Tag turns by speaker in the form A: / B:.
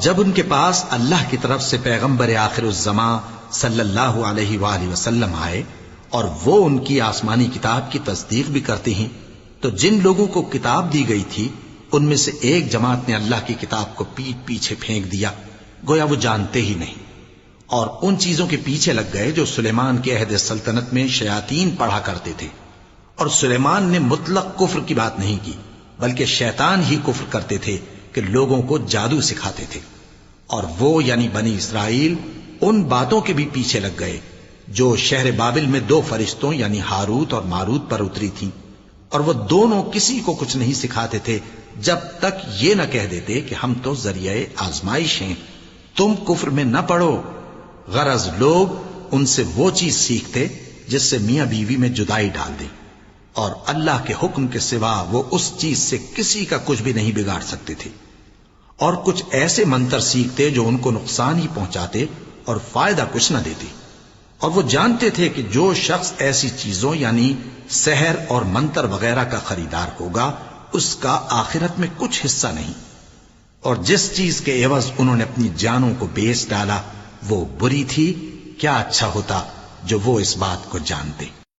A: جب ان کے پاس اللہ کی طرف سے پیغمبر آخر الزماں صلی اللہ علیہ وآلہ وسلم آئے اور وہ ان کی آسمانی کتاب کی تصدیق بھی کرتے ہیں، تو جن لوگوں کو کتاب دی گئی تھی ان میں سے ایک جماعت نے اللہ کی کتاب کو پیٹ پیچھے پھینک دیا، گویا وہ جانتے ہی نہیں، اور ان چیزوں کے پیچھے لگ گئے جو سلیمان کے عہد سلطنت میں شیاطین پڑھا کرتے تھے۔ اور سلیمان نے مطلق کفر کی بات نہیں کی، بلکہ شیطان ہی کفر کرتے تھے کہ لوگوں کو جادو سکھاتے تھے، اور وہ یعنی بنی اسرائیل ان باتوں کے بھی پیچھے لگ گئے جو شہر بابل میں دو فرشتوں یعنی ہاروت اور ماروت پر اتری تھیں، اور وہ دونوں کسی کو کچھ نہیں سکھاتے تھے جب تک یہ نہ کہہ دیتے کہ ہم تو ذریعہ آزمائش ہیں، تم کفر میں نہ پڑو۔ غرض لوگ ان سے وہ چیز سیکھتے جس سے میاں بیوی میں جدائی ڈال دیں، اور اللہ کے حکم کے سوا وہ اس چیز سے کسی کا کچھ بھی نہیں بگاڑ سکتے تھے، اور کچھ ایسے منتر سیکھتے جو ان کو نقصان ہی پہنچاتے اور فائدہ کچھ نہ دیتے، اور وہ جانتے تھے کہ جو شخص ایسی چیزوں یعنی سحر اور منتر وغیرہ کا خریدار ہوگا اس کا آخرت میں کچھ حصہ نہیں، اور جس چیز کے عوض انہوں نے اپنی جانوں کو بیچ ڈالا وہ بری تھی، کیا اچھا ہوتا جو وہ اس بات کو جانتے۔